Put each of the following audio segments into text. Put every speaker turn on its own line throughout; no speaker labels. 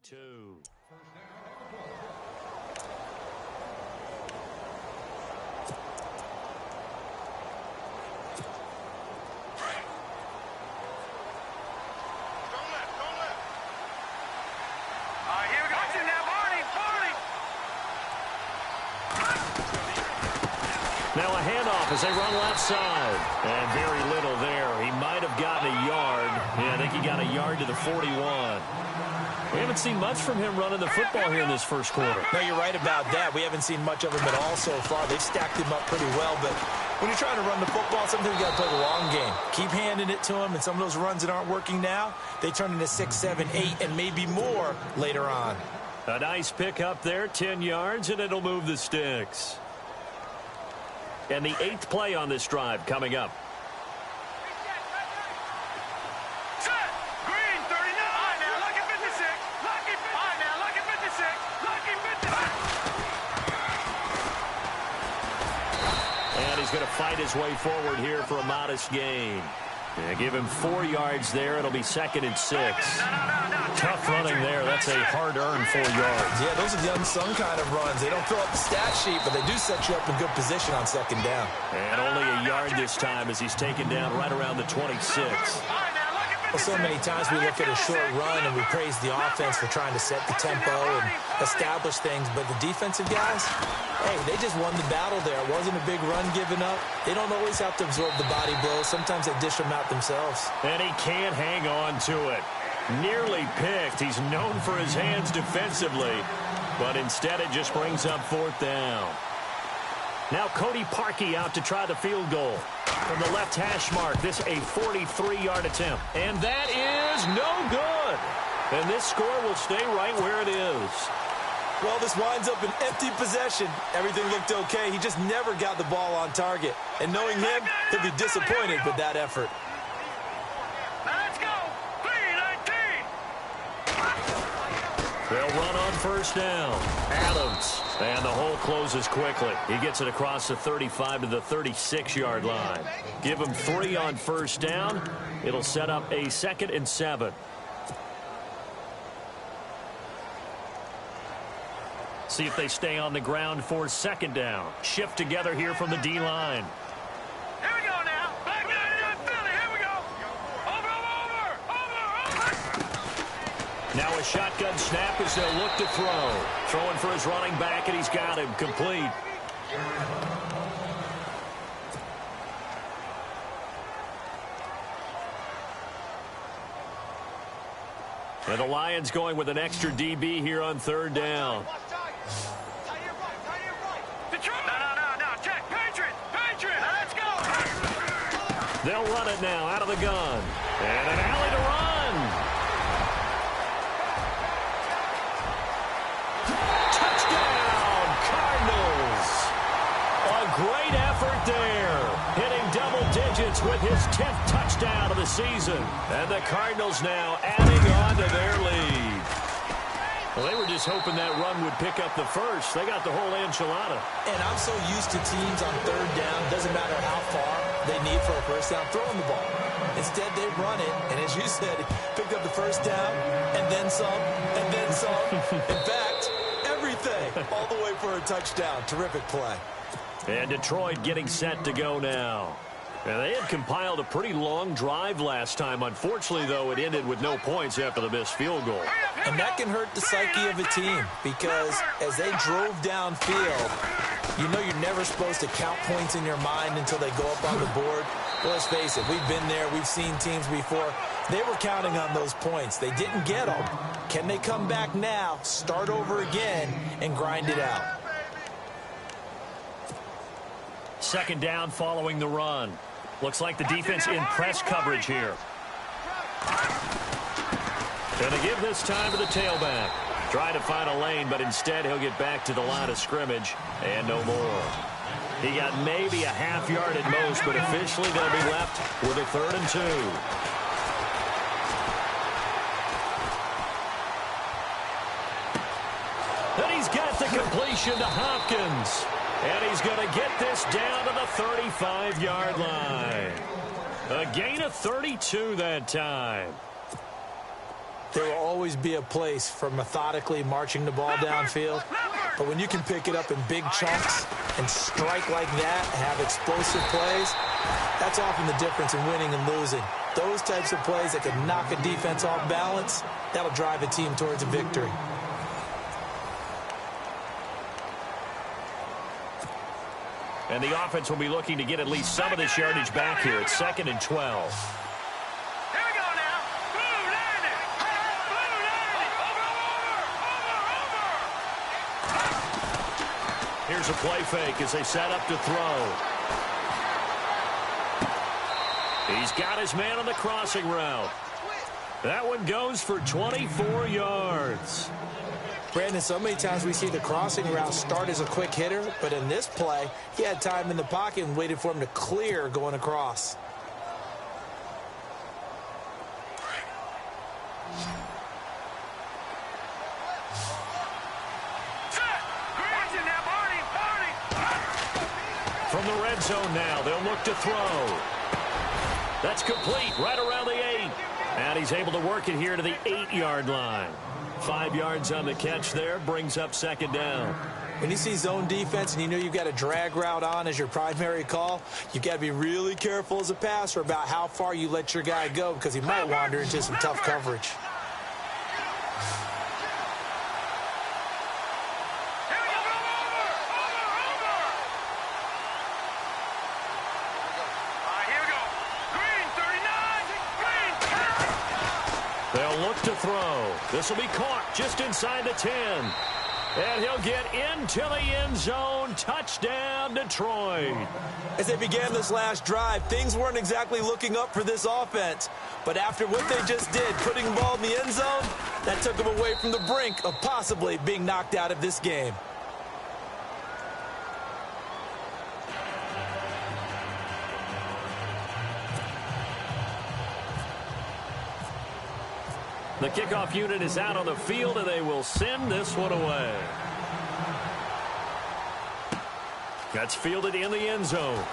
32. Now a handoff as they run left side. And very little there. He might have gotten a yard. Yeah, I think he got a yard to the 41. We haven't seen much from him running the football here in this first quarter.
No, you're right about that. We haven't seen much of him at all so far. They've stacked him up pretty well, but when you're trying to run the football, sometimes you got to play the long game. Keep handing it to him, and some of those runs that aren't working now, they turn into 6, 7, 8, and maybe more later on.
A nice pick up there, 10 yards, and it'll move the sticks. And the 8th play on this drive coming up. And he's going to fight his way forward here for a modest gain. Yeah, give him 4 yards there. It'll be 2nd and 6. Tough running there. That's a hard-earned 4 yards.
Yeah, those are the unsung kind of runs. They don't fill up the stat sheet, but they do set you up in good position on 2nd down.
And only a yard this time as he's taken down right around the 26.
Well, so many times we look at a short run and we praise the offense for trying to set the tempo and establish things, but the defensive guys, hey, they just won the battle there. It wasn't a big run given up. They don't always have to absorb the body blows. Sometimes they dish them out themselves.
And he can't hang on to it. Nearly picked. He's known for his hands defensively, but instead it just brings up 4th down. Now Cody Parkey out to try the field goal. From the left hash mark, this a 43-yard attempt. And that is no good. And this score will stay right where it is.
Well, this winds up an empty possession. Everything looked okay. He just never got the ball on target. And knowing him, he'll be disappointed with that effort.
Let's go. 3-19.
They'll run on 1st down. Adams. And the hole closes quickly. He gets it across the 35 to the 36-yard line. Give him 3 on 1st down. It'll set up a 2nd and 7. See if they stay on the ground for 2nd down. Shift together here from the D-line.
Here we go now. Back in Philly. Here we go. Over.
Now a shotgun snap as they'll look to throw. Throwing for his running back, and he's got him complete. And the Lions going with an extra DB here on 3rd down. They'll run it now out of the gun. And an alley to run. Touchdown, Cardinals. A great effort there. Hitting double digits with his 10th touchdown of the season. And the Cardinals now adding on to their lead. Well, they were just hoping that run would pick up the first. They got the whole enchilada.
And I'm so used to teams on 3rd down, doesn't matter how far they need for a 1st down, throwing the ball. Instead, they run it, and as you said, picked up the 1st down, and then some, and then some. In fact, everything, all the way for a touchdown. Terrific play.
And Detroit getting set to go now. And they had compiled a pretty long drive last time. Unfortunately, though, it ended with no points after the missed field goal.
And that can hurt the psyche of a team because as they drove downfield, you know you're never supposed to count points in your mind until they go up on the board. Well, let's face it, we've been there. We've seen teams before. They were counting on those points. They didn't get them. Can they come back now, start over again, and grind it out?
2nd down following the run. Looks like the defense in press coverage here. And they give this time to the tailback. Try to find a lane, but instead he'll get back to the line of scrimmage and no more. He got maybe a half yard at most, but officially they'll be left with a 3rd and 2. Then he's got the completion to Hopkins. And he's going to get this down to the 35-yard line. A gain of 32 that time.
There will always be a place for methodically marching the ball downfield. But when you can pick it up in big chunks and strike like that, have explosive plays, that's often the difference in winning and losing. Those types of plays that can knock a defense off balance, that'll drive a team towards a victory.
And the offense will be looking to get at least some of this yardage back here. It's 2nd and 12. Here's a play fake as they set up to throw. He's got his man on the crossing route. That one goes for 24 yards.
Brandon, so many times we see the crossing route start as a quick hitter, but in this play, he had time in the pocket and waited for him to clear going across.
From the red zone now, they'll look to throw. That's complete right around the 8. And he's able to work it here to the 8-yard line. 5 yards on the catch there, brings up 2nd down.
When you see zone defense and you know you've got a drag route on as your primary call, you've got to be really careful as a passer about how far you let your guy go because he might wander into some tough coverage.
They'll look to throw. This will be caught just inside the 10. And he'll get into the end zone. Touchdown, Detroit.
As they began this last drive, things weren't exactly looking up for this offense. But after what they just did, putting the ball in the end zone, that took them away from the brink of possibly being knocked out of this game.
The kickoff unit is out on the field, and they will send this one away. That's fielded in the end zone.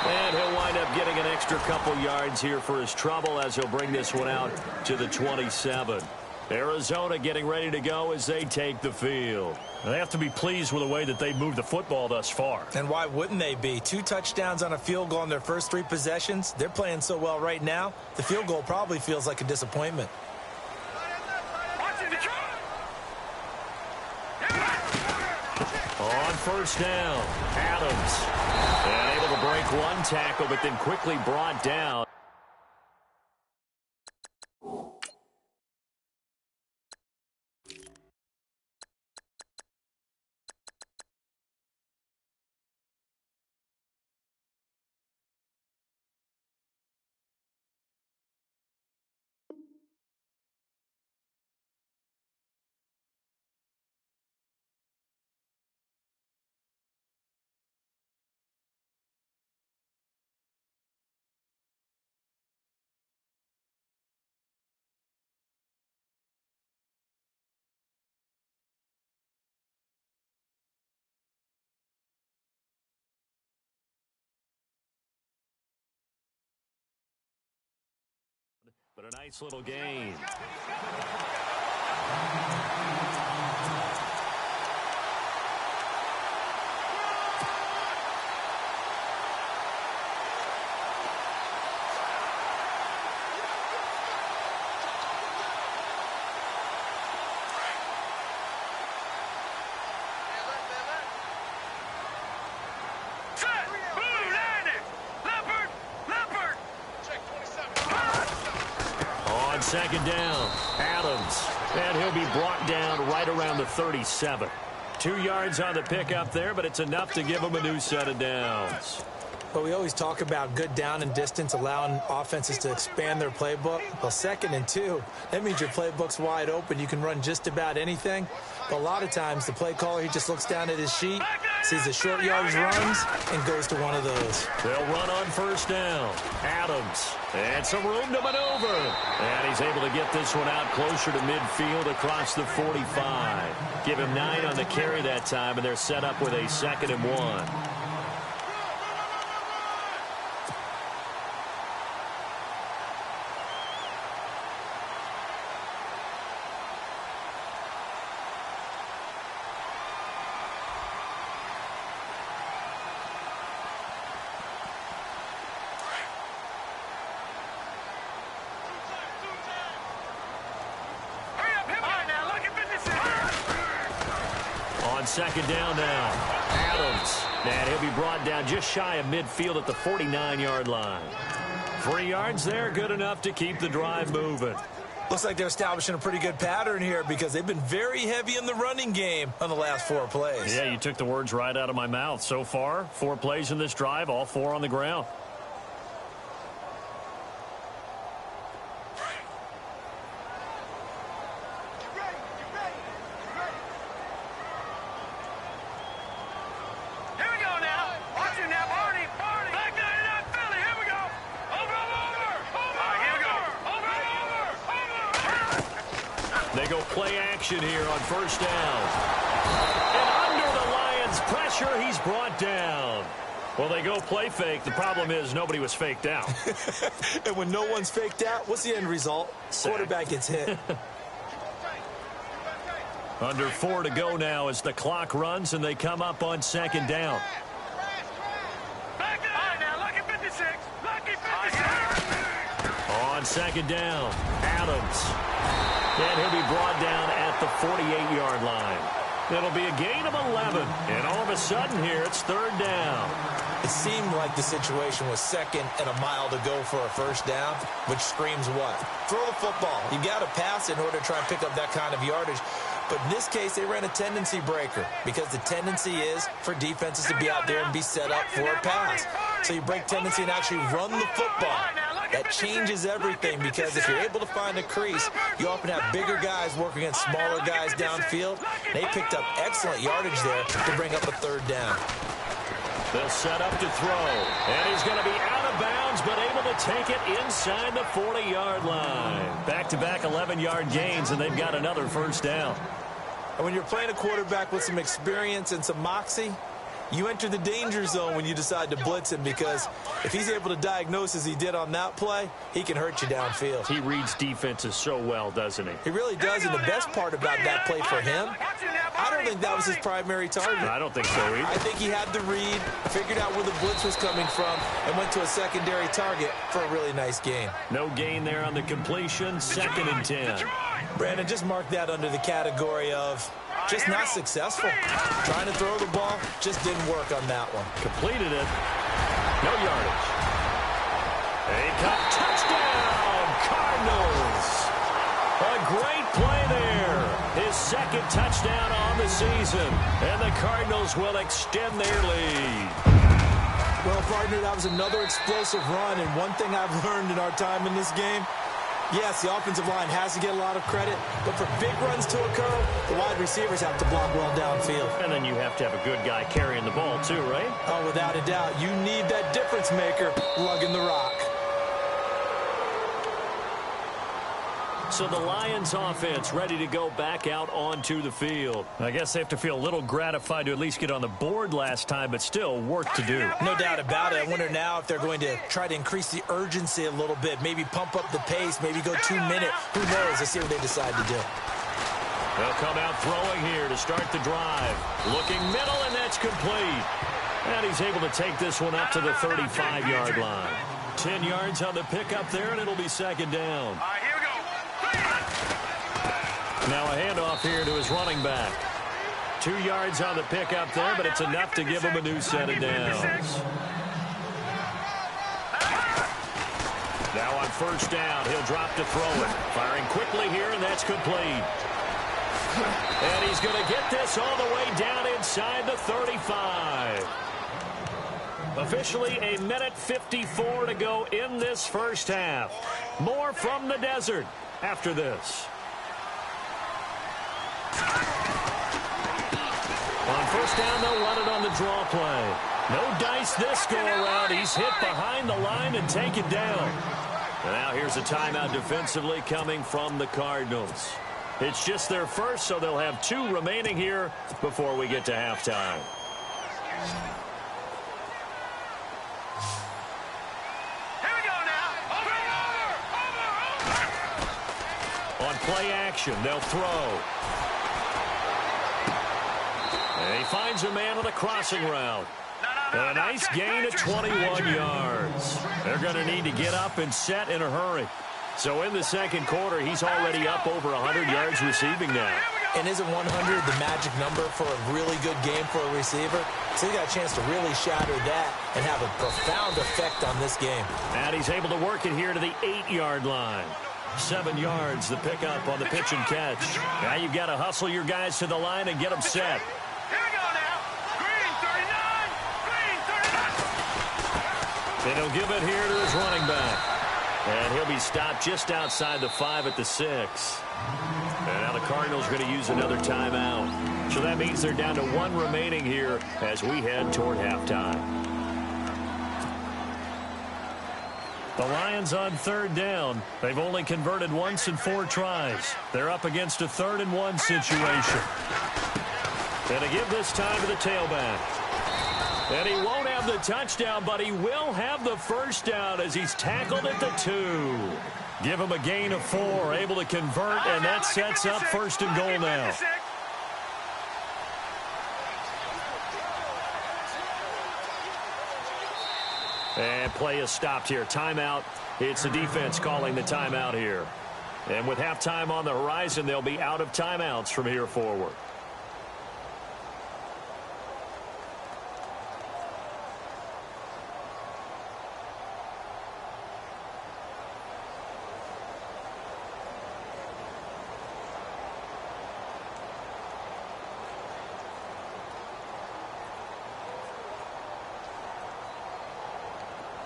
And he'll wind up getting an extra couple yards here for his trouble as he'll bring this one out to the 27. Arizona getting ready to go as they take the field.
They have to be pleased with the way that they moved the football thus far.
And why wouldn't they be? 2 touchdowns on a field goal in their first 3 possessions. They're playing so well right now, the field goal probably feels like a disappointment.
On first down, Adams. And able to break one tackle, but then quickly brought down. But a nice little gain. Second down, Adams, and he'll be brought down right around the 37. 2 yards on the pickup there, but it's enough to give him a new set of downs.
But we always talk about good down and distance, allowing offenses to expand their playbook. Well, 2nd and 2, that means your playbook's wide open. You can run just about anything. But a lot of times, the play caller, he just looks down at his sheet, sees the short yardage runs, and goes to one of those.
They'll run on first down. Adams, and some room to maneuver. And he's able to get this one out closer to midfield across the 45. Give him 9 on the carry that time, and they're set up with a 2nd and 1. second down now. Adams. And he'll be brought down just shy of midfield at the 49-yard line. 3 yards there, good enough to keep the drive moving.
Looks like they're establishing a pretty good pattern here because they've been very heavy in the running game on the last 4 plays.
Yeah, you took the words right out of my mouth. So far, 4 plays in this drive, all 4 on the ground. They go play action here on first down. And under the Lions' pressure, he's brought down. Well, they go play fake. The problem is nobody was faked out.
And when no one's faked out, what's the end result?
Sack.
Quarterback gets hit.
Under 4 to go now as the clock runs and they come up on second down. On second down, Adams. And he'll be brought down at the 48-yard line. It'll be a gain of 11. And all of a sudden here, it's third down.
It seemed like the situation was second and a mile to go for a first down, which screams what? Throw the football. You got to pass in order to try and pick up that kind of yardage. But in this case, they ran a tendency breaker because the tendency is for defenses to be out there and be set up for a pass. So you break tendency and actually run the football. That changes everything because if you're able to find a crease, you often have bigger guys working against smaller guys downfield. They picked up excellent yardage there to bring up a third down.
They'll set up to throw. And he's going to be out of bounds, but able to take it inside the 40-yard line. Back-to-back 11-yard gains, and they've got another first down.
And when you're playing a quarterback with some experience and some moxie, you enter the danger zone when you decide to blitz him because if he's able to diagnose as he did on that play, he can hurt you downfield.
He reads defenses so well, doesn't he?
He really does, and the best part about that play for him, I don't think that was his primary target.
I don't think so either.
I think he had the read, figured out where the blitz was coming from, and went to a secondary target for a really nice gain.
No gain there on the completion, 2nd and 10.
Brandon, just mark that under the category of just not successful. Trying to throw the ball just didn't work on that one.
Completed it. No yardage. A touchdown, Cardinals. A great play there. His 2nd touchdown on the season. And the Cardinals will extend their lead.
Well, partner, that was another explosive run. And one thing I've learned in our time in this game, yes, the offensive line has to get a lot of credit, but for big runs to occur, the wide receivers have to block well downfield.
And then you have to have a good guy carrying the ball too, right?
Oh, without a doubt. You need that difference maker lugging the rock.
So the Lions offense ready to go back out onto the field. I guess they have to feel a little gratified to at least get on the board last time, but still work to do.
No doubt about it. I wonder now if they're going to try to increase the urgency a little bit, maybe pump up the pace, maybe go 2 minute. Who knows? Let's see what they decide to do.
They'll come out throwing here to start the drive. Looking middle, and that's complete. And he's able to take this one up to the 35-yard line. 10 yards on the pickup there, and it'll be second down. Now a handoff here to his running back. 2 yards on the pickup there, but it's enough to give him a new set of downs. Now on first down, he'll drop to throw it. Firing quickly here, and that's complete. And he's going to get this all the way down inside the 35. Officially a minute 54 to go in this first half. More from the desert after this. On first down, they'll run it on the draw play. No dice this go-around. He's hit behind the line and taken down. And now here's a timeout defensively coming from the Cardinals. It's just their first, so they'll have 2 remaining here before we get to halftime.
Here we go now.
On play action, they'll throw. And he finds a man on a crossing route. A nice gain of 21 yards. They're going to need to get up and set in a hurry. So in the second quarter, he's already up over 100 yards receiving now.
Here we go.
And isn't 100 the magic number for a really good game for a receiver? So he got a chance to really shatter that and have a profound effect on this game.
And he's able to work it here to the 8-yard line. 7 yards, the pickup on the pitch and catch. Now you've got to hustle your guys to the line and get them set.
Here we go now. Green 39. Green 39.
And he'll give it here to his running back. And he'll be stopped just outside the 5 at the 6. And now the Cardinals are going to use another timeout. So that means they're down to 1 remaining here as we head toward halftime. The Lions on 3rd down. They've only converted once in 4 tries. They're up against a 3rd and 1 situation. And to give this time to the tailback. And he won't have the touchdown, but he will have the first down as he's tackled at the 2. Give him a gain of 4, able to convert, and that sets up 1st and goal now. And play is stopped here. Timeout. It's the defense calling the timeout here. And with halftime on the horizon, they'll be out of timeouts from here forward.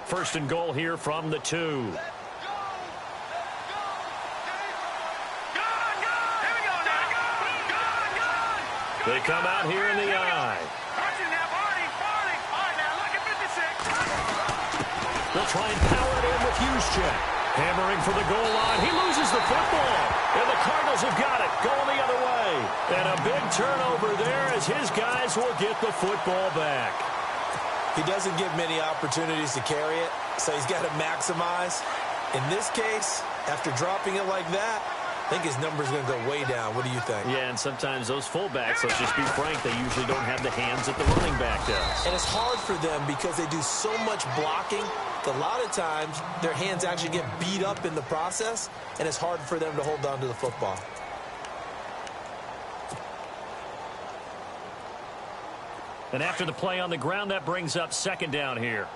First and goal here from the 2. They come out here in the I. They'll try and power it in with Juszczyk. Hammering for the goal line. He loses the football. And the Cardinals have got it. Going the other way. And a big turnover there as his guys will get the football back.
He doesn't get many opportunities to carry it, so he's got to maximize. In this case, after dropping it like that, I think his number's going to go way down. What do you think?
Yeah, and sometimes those fullbacks, let's just be frank, they usually don't have the hands that the running back does.
And it's hard for them because they do so much blocking that a lot of times their hands actually get beat up in the process, and it's hard for them to hold on to the football.
And after the play on the ground, that brings up 2nd down here.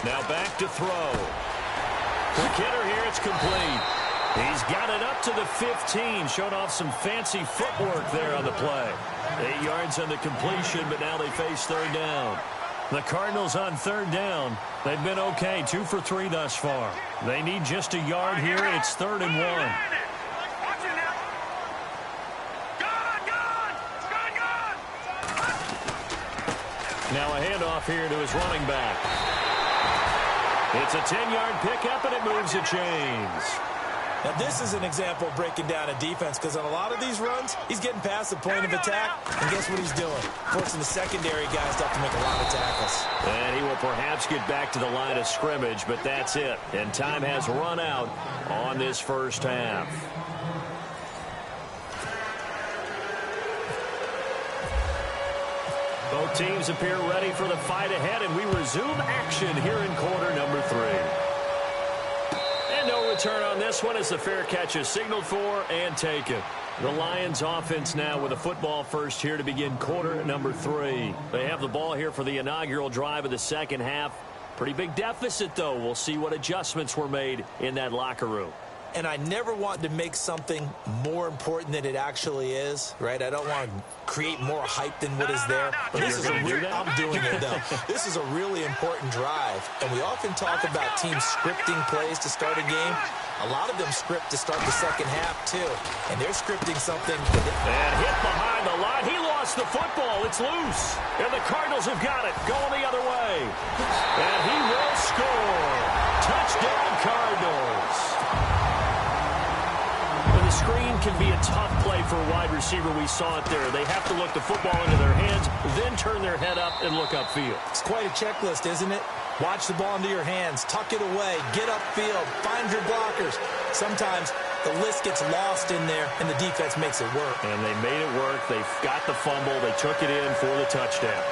Now back to throw. The kidder here, it's complete. He's got it up to the 15. Showed off some fancy footwork there on the play. 8 yards on the completion, but now they face 3rd down. The Cardinals on 3rd down. They've been okay, 2 for 3 thus far. They need just a yard here. It's 3rd and 1. Now a handoff here to his running back. It's a 10-yard pickup, and it moves the chains.
Now, this is an example of breaking down a defense because on a lot of these runs, he's getting past the point of attack, and guess what he's doing? Forcing the secondary guys to have to make a lot of tackles.
And he will perhaps get back to the line of scrimmage, but that's it. And time has run out on this first half. Both teams appear ready for the fight ahead, and we resume action here in quarter number 3. And no return on this one as the fair catch is signaled for and taken. The Lions offense now with a football first here to begin quarter number 3. They have the ball here for the inaugural drive of the second half. Pretty big deficit, though. We'll see what adjustments were made in that locker room.
And I never want to make something more important than it actually is, right? I don't want to create more hype than what is there. But this is I'm doing it, though. This is a really important drive. And we often talk about teams scripting plays to start a game. A lot of them script to start the second half, too. And they're scripting something.
And hit behind the line. He lost the football. It's loose. And the Cardinals have got it. Going the other way. And he will score. Touchdown, Cardinals. The screen can be a tough play for a wide receiver. We saw it there. They have to look the football into their hands, then turn their head up and look upfield.
It's quite a checklist, isn't it? Watch the ball into your hands, tuck it away, get upfield, find your blockers. Sometimes the list gets lost in there, and the defense makes it work.
And they made it work. They got the fumble. They took it in for the touchdown.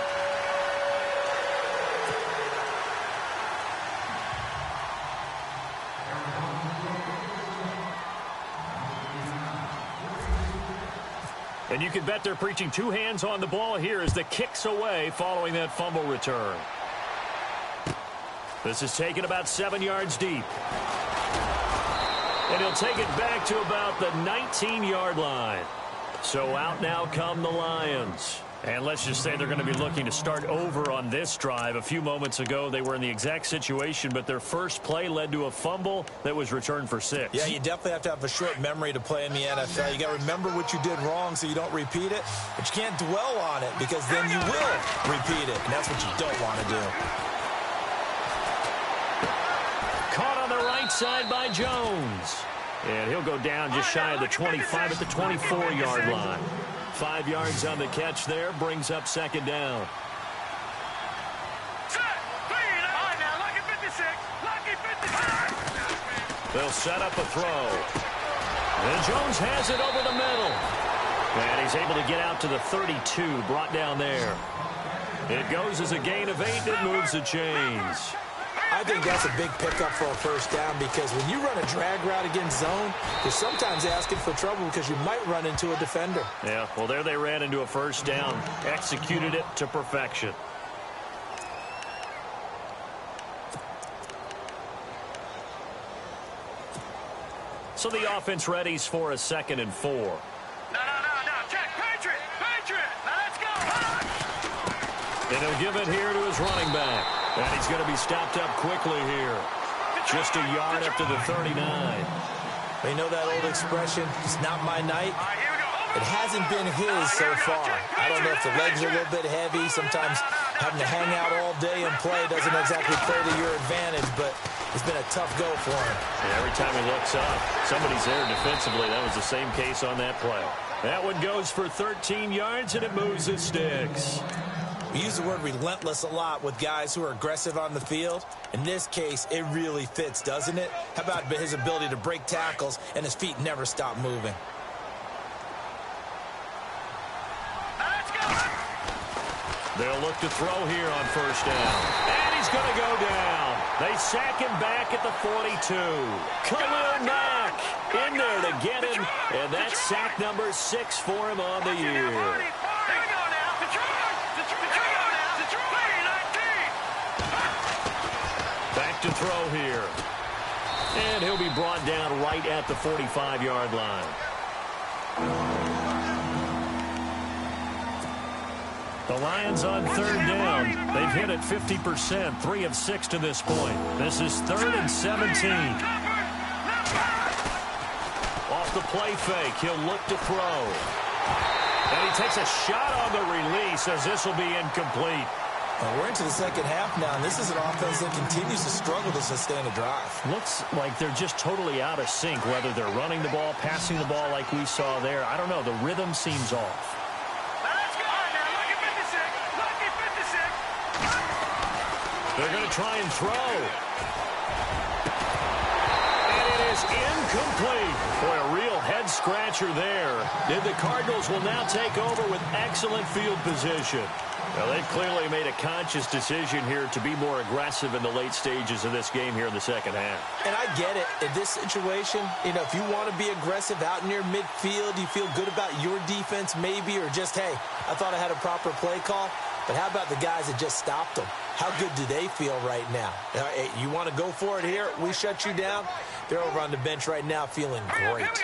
And you can bet they're preaching two hands on the ball here as the kick's away following that fumble return. This is taken about 7 yards deep. And he'll take it back to about the 19-yard line. So out now come the Lions. And let's just say they're going to be looking to start over on this drive. A few moments ago, they were in the exact situation, but their first play led to a fumble that was returned for 6.
Yeah, you definitely have to have a short memory to play in the NFL. You got to remember what you did wrong so you don't repeat it, but you can't dwell on it because then you will repeat it, and that's what you don't want to do.
Caught on the right side by Jones. And he'll go down just shy of the 25 at the 24-yard line. 5 yards on the catch there, brings up second down. They'll set up a throw. And Jones has it over the middle. And he's able to get out to the 32, brought down there. It goes as a gain of 8, it moves the chains.
I think that's a big pickup for a first down because when you run a drag route against zone, you're sometimes asking for trouble because you might run into a defender.
Yeah, well, there they ran into a first down, executed it to perfection. So the offense readies for a 2nd and 4.
No. Check. Patriot. Now let's go.
And he'll give it here to his running back. And he's going to be stopped up quickly here. Just a yard up to the 39.
You know that old expression, it's not my night? It hasn't been his so far. I don't know if the legs are a little bit heavy. Sometimes having to hang out all day and play doesn't exactly play to your advantage, but it's been a tough go for him.
And every time he looks up, somebody's there defensively. That was the same case on that play. That one goes for 13 yards, and it moves the sticks.
We use the word relentless a lot with guys who are aggressive on the field. In this case, it really fits, doesn't it? How about his ability to break tackles and his feet never stop moving?
They'll look to throw here on first down. And he's going to go down. They sack him back at the 42. Khalil Mack in there to get him. And that's sack number 6 for him on the year. Back to throw here. And he'll be brought down right at the 45-yard line. The Lions on third down. They've hit it 50%, 3 of 6 to this point. This is 3rd and 17. Off the play fake, he'll look to throw. And he takes a shot on the release as this will be incomplete.
Well, we're into the second half now, and this is an offense that continues to struggle to sustain a drive.
Looks like they're just totally out of sync, whether they're running the ball, passing the ball like we saw there. I don't know. The rhythm seems off. They're going to try and throw. And it is incomplete. Boy, a real head-scratcher there. The Cardinals will now take over with excellent field position. Well, they've clearly made a conscious decision here to be more aggressive in the late stages of this game here in the second half.
And I get it. In this situation, if you want to be aggressive out near midfield, you feel good about your defense maybe, or just, hey, I thought I had a proper play call. But how about the guys that just stopped them? How good do they feel right now? You want to go for it here? We shut you down. They're over on the bench right now feeling great.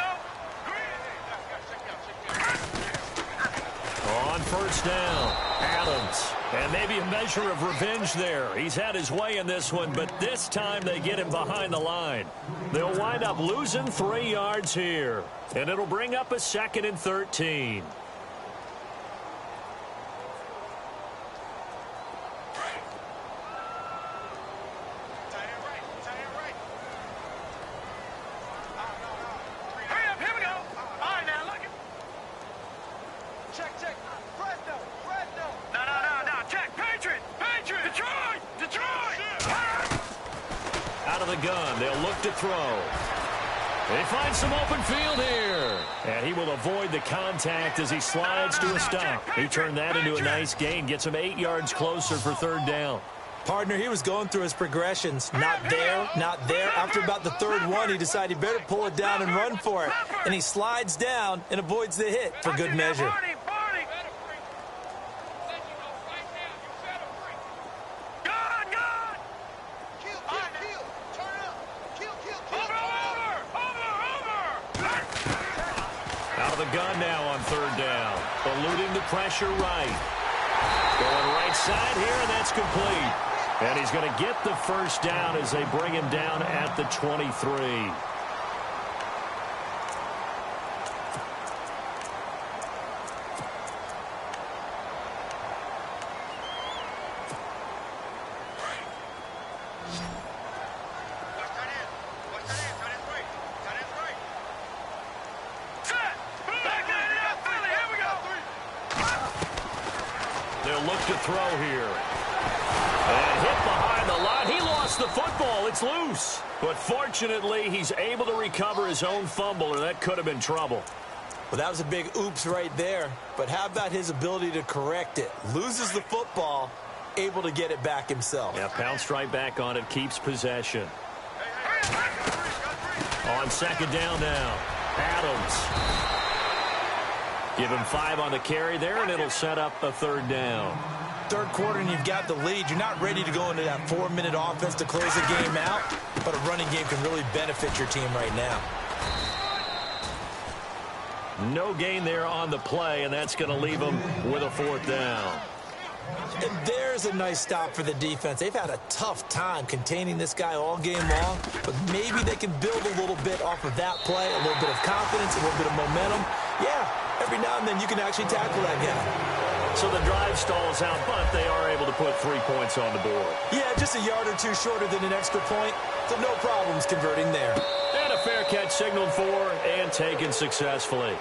On first down, Adams. And maybe a measure of revenge there. He's had his way in this one, but this time they get him behind the line. They'll wind up losing 3 yards here. And it'll bring up a 2nd and 13. Out of the gun, they'll look to throw. They find some open field here. And he will avoid the contact as he slides to a stop. He turned that into a nice gain. Gets him 8 yards closer for third down.
Partner, he was going through his progressions. Not there, not there. After about the third one, he decided he better pull it down and run for it. And he slides down and avoids the hit for good measure.
Out of the gun now on third down. Eluding the pressure right. Going right side here, and that's complete. And he's going to get the first down as they bring him down at the 23. They'll look to throw here. And hit behind the line. He lost the football. It's loose. But fortunately, he's able to recover his own fumble, or that could have been trouble.
Well, that was a big oops right there. But how about his ability to correct it? Loses the football, able to get it back himself.
Yeah, pounced right back on it, keeps possession. On second down now, Adams. Give him 5 on the carry there, and it'll set up a third down.
Third quarter, and you've got the lead. You're not ready to go into that 4-minute offense to close the game out, but a running game can really benefit your team right now.
No gain there on the play, and that's going to leave them with a fourth down.
And there's a nice stop for the defense. They've had a tough time containing this guy all game long, but maybe they can build a little bit off of that play, a little bit of confidence, a little bit of momentum. Yeah, every now and then you can actually tackle that guy.
So the drive stalls out, but they are able to put 3 points on the board.
Yeah, just a yard or two shorter than an extra point, so no problems converting there.
And a fair catch signaled for and taken successfully.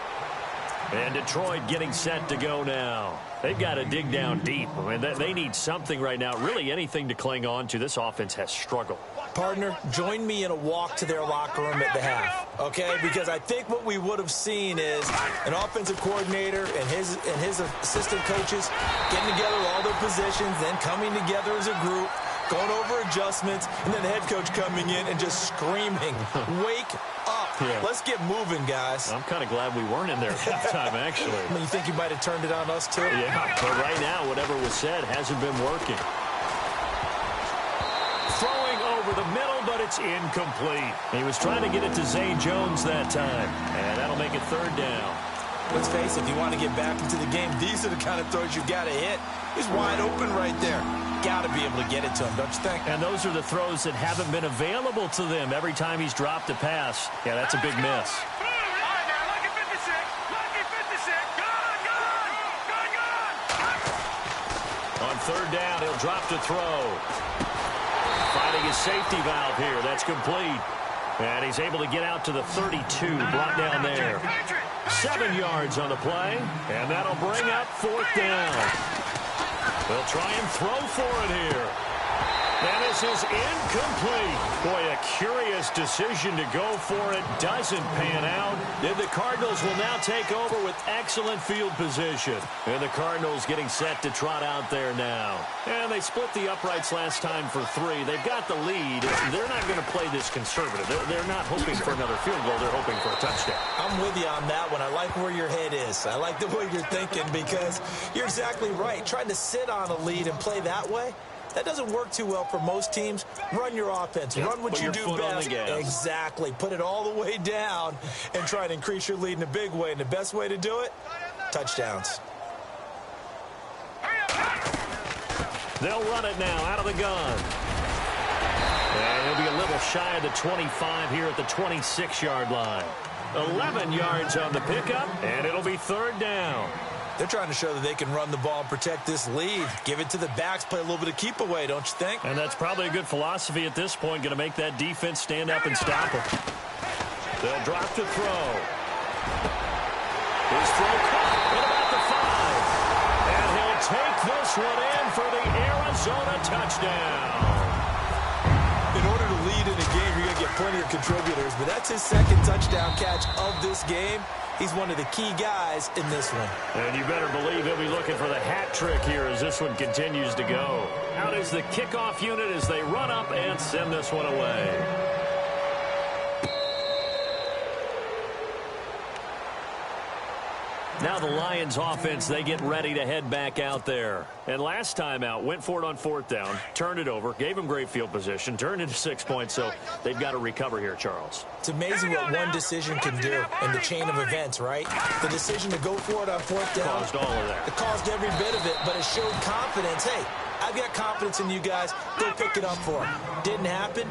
And Detroit getting set to go now. They've got to dig down deep. I mean, they need something right now, really anything to cling on to. This offense has struggled.
Partner, join me in a walk to their locker room at the half, okay? Because I think what we would have seen is an offensive coordinator and his assistant coaches getting together all their positions, then coming together as a group, going over adjustments, and then the head coach coming in and just screaming, wake up. Yeah. Let's get moving, guys.
I'm kind of glad we weren't in there at that time, actually.
I mean, you think you might have turned it on us, too?
Yeah, but right now, whatever was said hasn't been working. Throwing over the middle, but it's incomplete. He was trying to get it to Zay Jones that time, and that'll make it third down.
Let's face it, if you want to get back into the game, these are the kind of throws you got to hit. He's wide open right there. Got to be able to get it to him, don't you think?
And those are the throws that haven't been available to them every time he's dropped a pass. Yeah, that's a big miss. On third down, he'll drop to throw. Finding his safety valve here. That's complete. And he's able to get out to the 32, brought down there. 7 yards on the play, and that'll bring up fourth down. They'll try and throw for it here. And this is incomplete. Boy, a curious decision to go for it. Doesn't pan out. And the Cardinals will now take over with excellent field position. And the Cardinals getting set to trot out there now. And they split the uprights last time for 3. They've got the lead. They're not going to play this conservative. They're not hoping for another field goal. They're hoping for a touchdown.
I'm with you on that one. I like where your head is. I like the way you're thinking because you're exactly right. Trying to sit on a lead and play that way, that doesn't work too well for most teams. Run your offense.
Yep.
Run what
Put
you
your
do
foot on
best.
the gas.
Exactly. Put it all the way down and try to increase your lead in a big way. And the best way to do it, touchdowns.
They'll run it now out of the gun. And he'll be a little shy of the 25 here at the 26-yard line. 11 yards on the pickup, and it'll be third down.
They're trying to show that they can run the ball and protect this lead. Give it to the backs, play a little bit of keep away, don't you think?
And that's probably a good philosophy at this point, going to make that defense stand up and stop them. They'll drop to throw. His throw caught at about the 5. And he'll take this one in for the Arizona touchdown.
In order to lead in a game, you're going to get plenty of contributors, but that's his second touchdown catch of this game. He's one of the key guys in this one.
And you better believe he'll be looking for the hat trick here as this one continues to go. Out is the kickoff unit as they run up and send this one away. Now the Lions offense, they get ready to head back out there. And last time out, went for it on fourth down, turned it over, gave them great field position, turned into 6 points, so they've got to recover here, Charles.
It's amazing what one decision can do in the chain of events, right? The decision to go for it on fourth down.
Caused all of that.
It caused every bit of it, but it showed confidence. Hey, I've got confidence in you guys. Go pick it up for them. Didn't happen.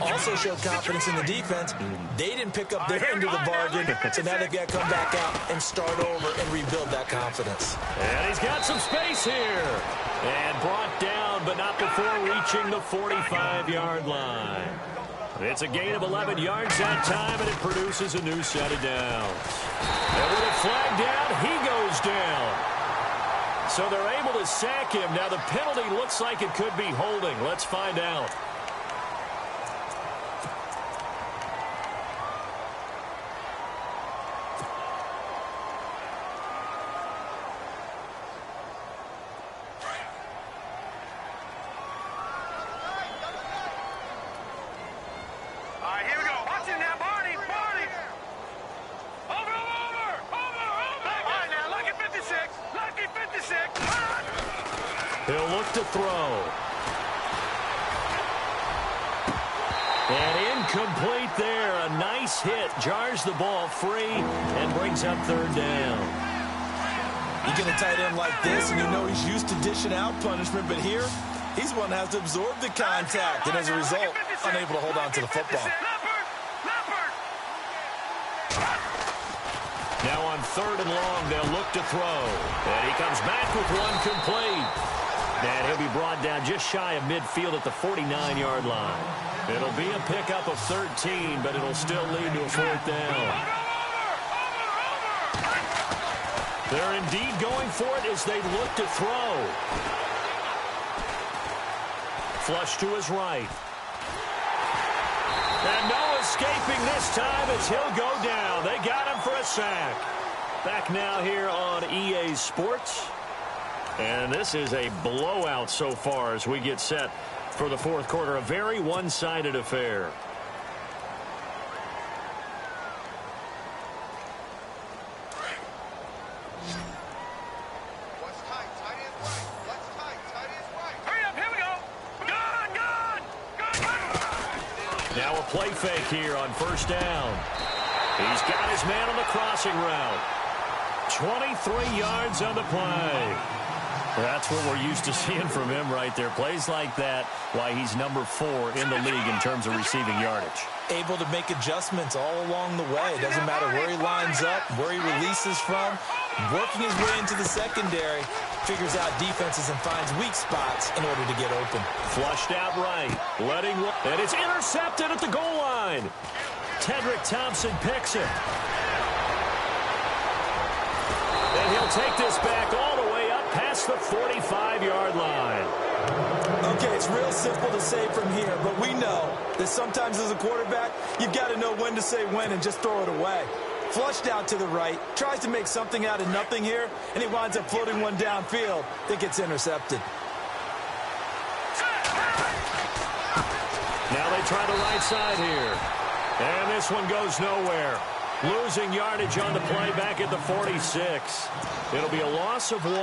Also showed confidence in the defense. They didn't pick up their end of the bargain, so now they've got to come back out and start over and rebuild that confidence.
And he's got some space here. And brought down, but not before reaching the 45-yard line. It's a gain of 11 yards that time, and it produces a new set of downs. And with it flagged down, he goes down. So they're able to sack him. Now the penalty looks like it could be holding. Let's find out. He'll look to throw. And incomplete there. A nice hit. Jars the ball free and brings up third down.
You get a tight end like this, and you know he's used to dishing out punishment, but here, he's one that has to absorb the contact, and as a result, unable to hold on to the football.
Now on third and long, they'll look to throw. And he comes back with one complete. And he'll be brought down just shy of midfield at the 49-yard line. It'll be a pickup of 13, but it'll still lead to a fourth down. They're indeed going for it as they look to throw. Flush to his right. And no escaping this time as he'll go down. They got him for a sack. Back now here on EA Sports. And this is a blowout so far as we get set for the fourth quarter. A very one-sided affair. Now a play fake here on first down. He's got his man on the crossing route. 23 yards on the play. That's what we're used to seeing from him right there. Plays like that, why he's number 4 in the league in terms of receiving yardage.
Able to make adjustments all along the way. It doesn't matter where he lines up, where he releases from. Working his way into the secondary, figures out defenses and finds weak spots in order to get open.
Flushed out right, and it's intercepted at the goal line. Tedrick Thompson picks it. And he'll take this back all the way up past the 45-yard line.
Okay, it's real simple to say from here, but we know that sometimes as a quarterback, you've got to know when to say when and just throw it away. Flushed out to the right, tries to make something out of nothing here, and he winds up floating one downfield that gets intercepted.
Now they try the right side here. And this one goes nowhere. Losing yardage on the play back at the 46. It'll be a loss of 1,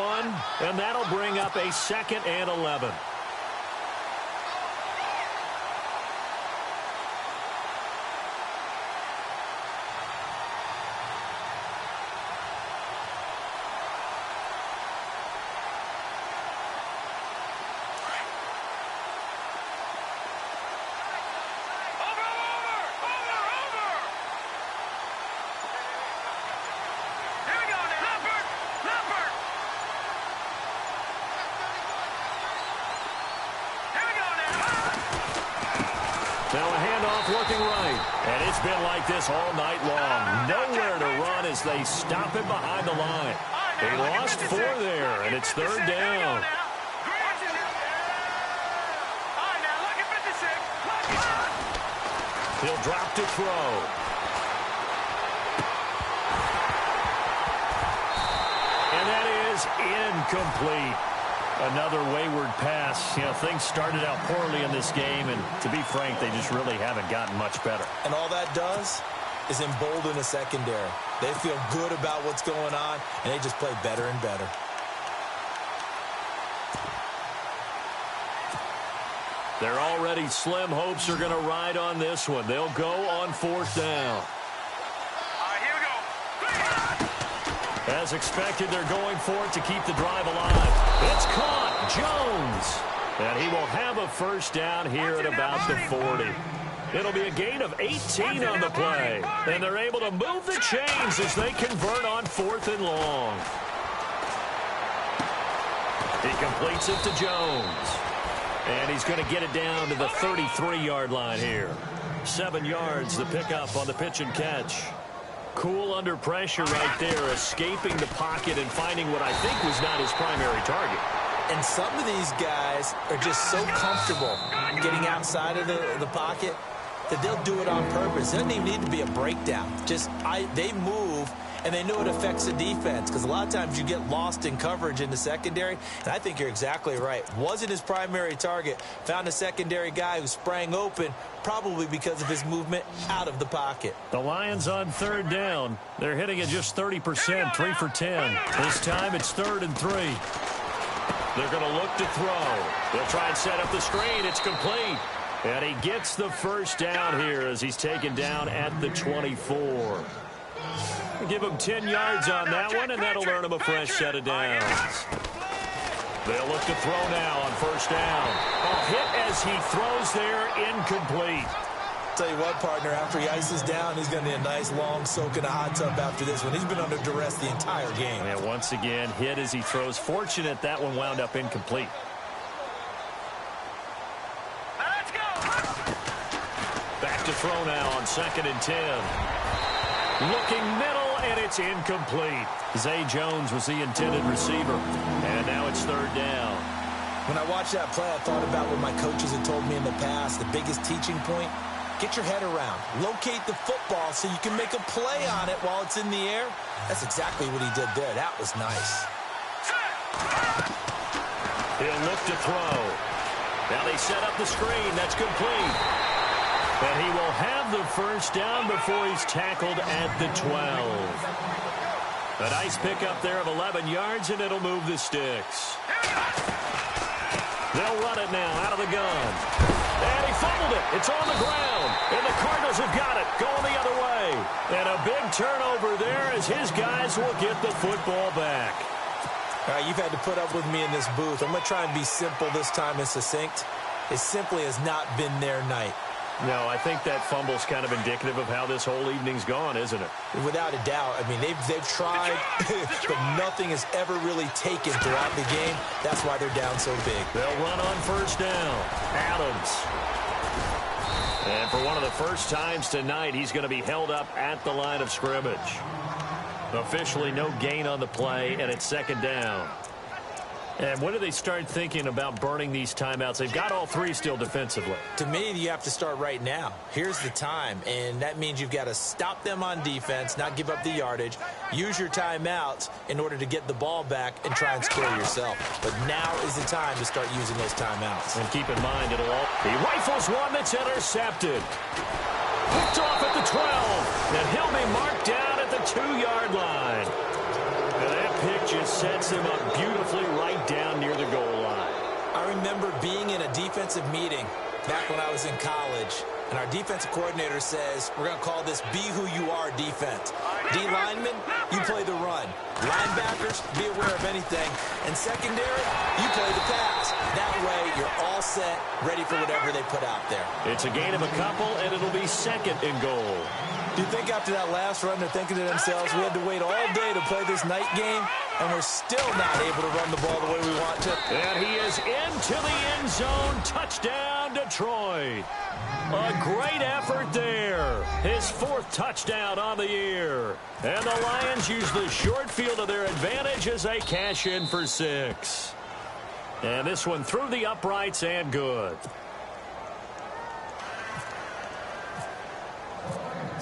and that'll bring up a 2nd and 11. Now a handoff looking right. And it's been like this all night long. Nowhere to run as they stop him behind the line. They lost 4 there, and it's third down. He'll drop to throw. And that is incomplete. Another wayward pass. You know, things started out poorly in this game, and to be frank, they just really haven't gotten much better.
And all that does is embolden the secondary. They feel good about what's going on, and they just play better and better.
They're already slim hopes are going to ride on this one. They'll go on 4th down.
Here we go.
As expected, they're going for it to keep the drive alive. It's caught. Jones. And he will have a first down here at about the 40. It'll be a gain of 18 on the play. And they're able to move the chains as they convert on 4th and long. He completes it to Jones. And he's going to get it down to the 33-yard line here. 7 yards, the pickup on the pitch and catch. Cool under pressure right there, escaping the pocket and finding what I think was not his primary target.
And some of these guys are just so comfortable getting outside of the pocket that they'll do it on purpose. It doesn't even need to be a breakdown. They move, and they know it affects the defense, because a lot of times you get lost in coverage in the secondary, and I think you're exactly right. Wasn't his primary target. Found a secondary guy who sprang open, probably because of his movement out of the pocket.
The Lions on 3rd down. They're hitting at just 30%, 3 for 10. This time it's 3rd and 3. They're going to look to throw. They'll try and set up the screen. It's complete. And he gets the first down here as he's taken down at the 24. Give him 10 yards on that one, and that'll earn him a fresh set of downs. They'll look to throw now on 1st down. A hit as he throws there, incomplete.
Tell you what, partner, after he ices down, he's going to need a nice long soak in a hot tub after this one. He's been under duress the entire game.
And once again, hit as he throws. Fortunate that one wound up incomplete.
Let's go.
Back to throw now on 2nd and 10. Looking middle, and it's incomplete. Zay Jones was the intended receiver. And now it's 3rd down.
When I watched that play, I thought about what my coaches had told me in the past. The biggest teaching point, get your head around. Locate the football so you can make a play on it while it's in the air. That's exactly what he did there. That was nice.
He'll look to throw. Now they set up the screen. That's complete. And he will have the first down before he's tackled at the 12. A nice pickup there of 11 yards, and it'll move the sticks. They'll run it now out of the gun. And he fumbled it. It's on the ground. And the Cardinals have got it. Going the other way. And a big turnover there as his guys will get the football back.
All right, you've had to put up with me in this booth. I'm going to try and be simple this time and succinct. It simply has not been their night.
No, I think that fumble's kind of indicative of how this whole evening's gone, isn't it?
Without a doubt. I mean, they've tried, but nothing has ever really taken throughout the game. That's why they're down so big.
They'll run on 1st down. Adams. And for one of the first times tonight, he's going to be held up at the line of scrimmage. Officially no gain on the play, and it's 2nd down. And when do they start thinking about burning these timeouts? They've got all 3 still defensively.
To me, you have to start right now. Here's the time, and that means you've got to stop them on defense, not give up the yardage, use your timeouts in order to get the ball back and try and score yourself. But now is the time to start using those timeouts.
And keep in mind, he rifles one that's intercepted. Picked off at the 12, and he'll be marked down at the 2-yard line. And that pick just sets him up beautifully right down near the goal line.
I remember being in a defensive meeting back when I was in college, and our defensive coordinator says, we're going to call this Be Who You Are defense. D linemen, you play the run. Linebackers, be aware of anything. And secondary, you play the pass. That way, you're all set, ready for whatever they put out there.
It's a gain of a couple, and it'll be 2nd and goal.
Do you think after that last run they're thinking to themselves, we had to wait all day to play this night game, and we're still not able to run the ball the way we want to?
And he is into the end zone. Touchdown, Detroit. A great effort there. His 4th touchdown on the year. And the Lions use the short field to their advantage as they cash in for 6. And this one through the uprights and good.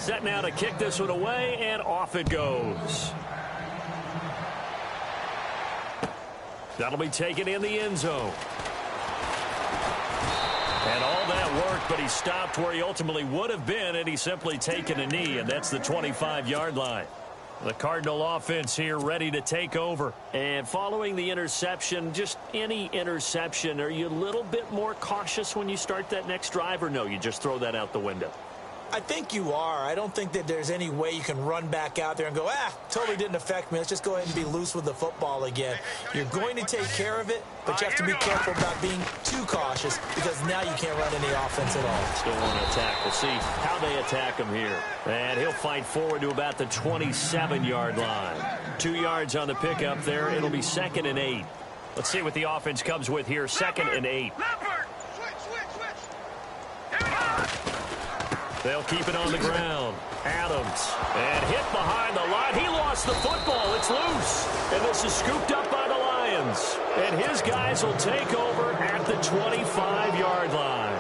Set now to kick this one away, and off it goes. That'll be taken in the end zone. And all that work, but he stopped where he ultimately would have been, and he's simply taken a knee, and that's the 25-yard line. The Cardinal offense here ready to take over. And following the interception, just any interception, are you a little bit more cautious when you start that next drive, or no, you just throw that out the window?
I think you are. I don't think that there's any way you can run back out there and go, totally didn't affect me. Let's just go ahead and be loose with the football again. You're going to take care of it, but you have to be careful about being too cautious because now you can't run any offense at all.
Still want to attack. We'll see how they attack him here. And he'll fight forward to about the 27-yard line. 2 yards on the pickup there. It'll be 2nd and 8. Let's see what the offense comes with here. 2nd and 8. They'll keep it on the ground. Adams. And hit behind the line. He lost the football. It's loose. And this is scooped up by the Lions. And his guys will take over at the 25-yard line.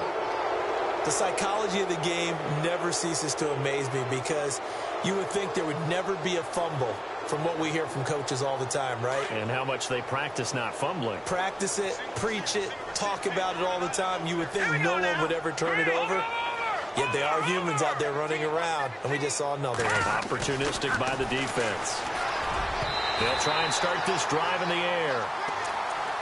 The psychology of the game never ceases to amaze me because you would think there would never be a fumble from what we hear from coaches all the time, right?
And how much they practice not fumbling.
Practice it, preach it, talk about it all the time. You would think no one would ever turn it over. Yet they are humans out there running around, and we just saw another one.
Opportunistic by the defense. They'll try and start this drive in the air.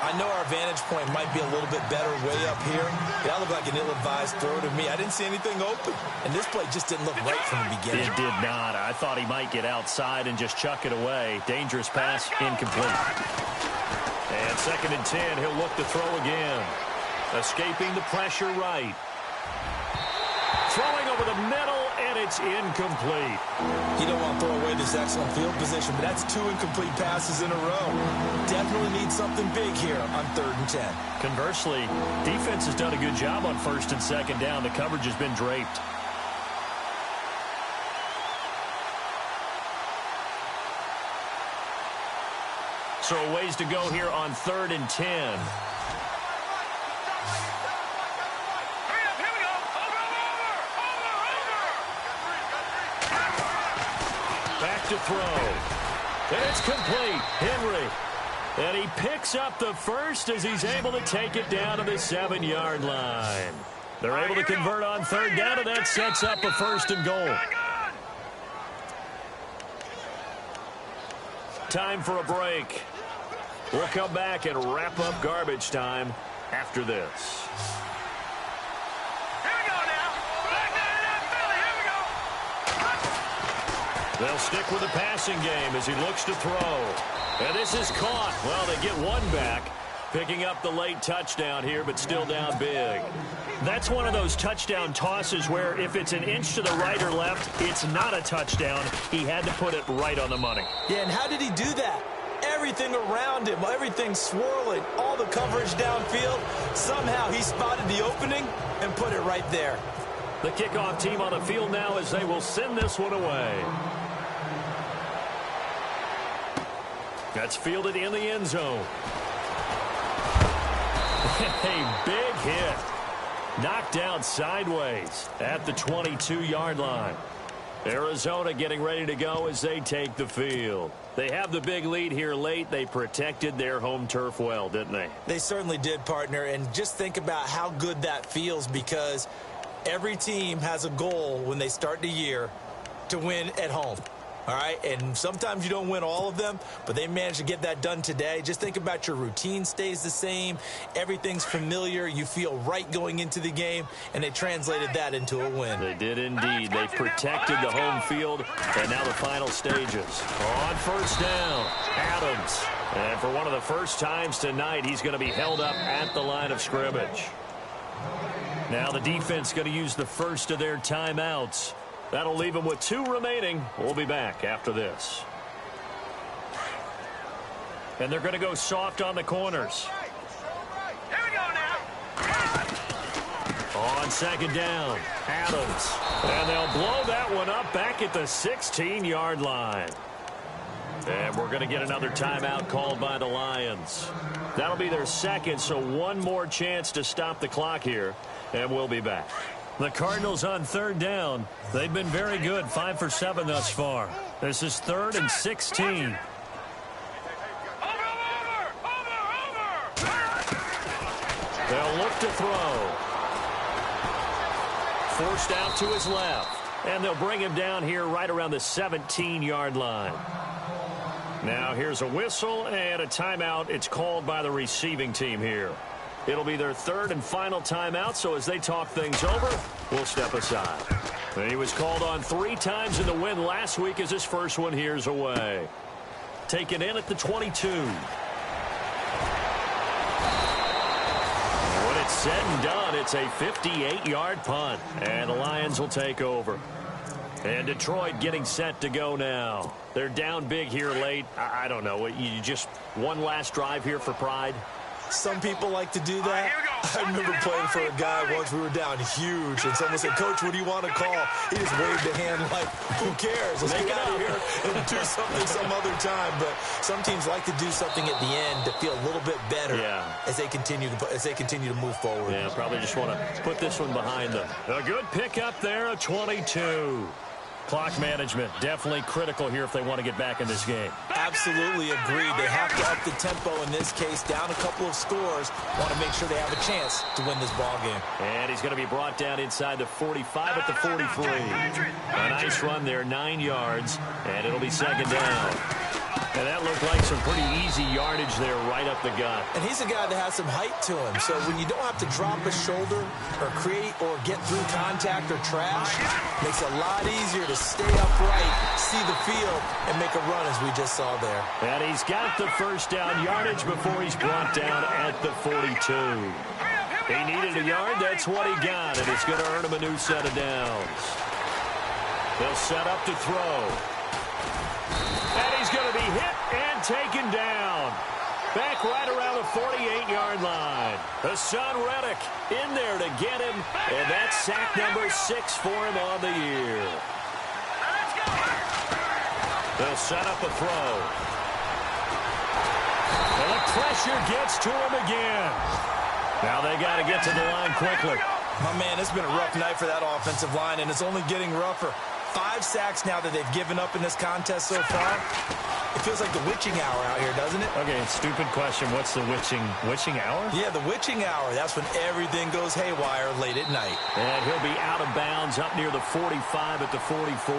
I know our vantage point might be a little bit better way up here. That looked like an ill-advised throw to me. I didn't see anything open, and this play just didn't look right from the beginning.
It did not. I thought he might get outside and just chuck it away. Dangerous pass, incomplete. And 2nd and 10, he'll look to throw again. Escaping the pressure right. Throwing over the middle, and it's incomplete.
You don't want to throw away this excellent field position, but that's 2 incomplete passes in a row. Definitely need something big here on 3rd and 10.
Conversely, defense has done a good job on 1st and 2nd down. The coverage has been draped. So a ways to go here on 3rd and 10. To throw. And it's complete. Henry. And he picks up the first as he's able to take it down to the 7-yard line. They're able to convert on 3rd down, and that sets up a 1st and goal. Time for a break. We'll come back and wrap up garbage time after this. They'll stick with the passing game as he looks to throw. And this is caught. Well, they get one back, picking up the late touchdown here, but still down big. That's one of those touchdown tosses where if it's an inch to the right or left, it's not a touchdown. He had to put it right on the money.
Yeah, and how did he do that? Everything around him, everything swirling, all the coverage downfield. Somehow he spotted the opening and put it right there.
The kickoff team on the field now as they will send this one away. That's fielded in the end zone. A big hit. Knocked down sideways at the 22-yard line. Arizona getting ready to go as they take the field. They have the big lead here late. They protected their home turf well, didn't they?
They certainly did, partner. And just think about how good that feels because every team has a goal when they start the year to win at home. All right, and sometimes you don't win all of them, but they managed to get that done today. Just think about your routine stays the same. Everything's familiar. You feel right going into the game, and they translated that into a win.
They did indeed. They protected the home field, and now the final stages. On 1st down, Adams. And for one of the first times tonight, he's going to be held up at the line of scrimmage. Now the defense going to use the first of their timeouts. That'll leave them with 2 remaining. We'll be back after this. And they're going to go soft on the corners.
Here we go now.
On 2nd down, Adams. And they'll blow that one up back at the 16-yard line. And we're going to get another timeout called by the Lions. That'll be their second, so one more chance to stop the clock here. And we'll be back.
The Cardinals on third down. They've been very good, 5 for 7 thus far. This is 3rd and 16. They'll look to throw. Forced out to his left. And they'll bring him down here right around the 17-yard line. Now here's a whistle and a timeout. It's called by the receiving team here. It'll be their 3rd and final timeout, so as they talk things over, we'll step aside. And he was called on 3 times in the win last week as his first one here's away. Taken in at the 22. When it's said and done, it's a 58-yard punt, and the Lions will take over. And Detroit getting set to go now. They're down big here late. I don't know. You just one last drive here for pride?
Some people like to do that. I remember playing for a guy once. We were down huge, and someone said, "Coach, what do you want to call?" He just waved a hand like, "Who cares? Let's get out of here and do something some other time." But some teams like to do something at the end to feel a little bit better as they continue to move forward.
Yeah, probably just want to put this one behind them. A good pickup there, a 22. Clock management definitely critical here if they want to get back in this game.
Absolutely agreed. They have to up the tempo in this case, down a couple of scores. Want to make sure they have a chance to win this ball game.
And he's going to be brought down inside the 45 at the 43. A nice run there, 9 yards, and it'll be 2nd down. And that looked like some pretty easy yardage there right up the gut.
And he's a guy that has some height to him. So when you don't have to drop a shoulder or create or get through contact or trash, makes it a lot easier to stay upright, see the field, and make a run as we just saw there.
And he's got the first down yardage before he's brought down at the 42. He needed a yard. That's what he got. And it's going to earn him a new set of downs. They'll set up to throw. And he's going to be hit and taken down. Back right around the 48-yard line. Hassan Reddick in there to get him. And that's sack number 6 for him on the year. They'll set up a throw. And the pressure gets to him again. Now they got to get to the line quickly.
My man, it's been a rough night for that offensive line, and it's only getting rougher. 5 sacks now that they've given up in this contest so far. It feels like the witching hour out here, doesn't it?
Okay, stupid question. What's the witching hour?
Yeah, the witching hour. That's when everything goes haywire late at night.
And he'll be out of bounds up near the 45 at the 44.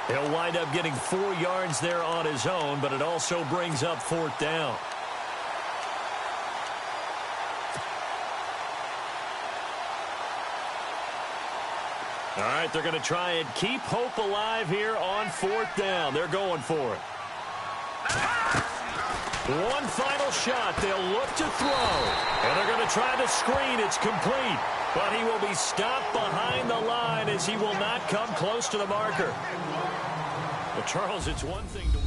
He'll wind up getting 4 yards there on his own, but it also brings up 4th down. All right, they're going to try and keep hope alive here on 4th down. They're going for it. One final shot. They'll look to throw. And they're going to try the screen. It's complete. But he will be stopped behind the line as he will not come close to the marker. Well, Charles, it's one thing to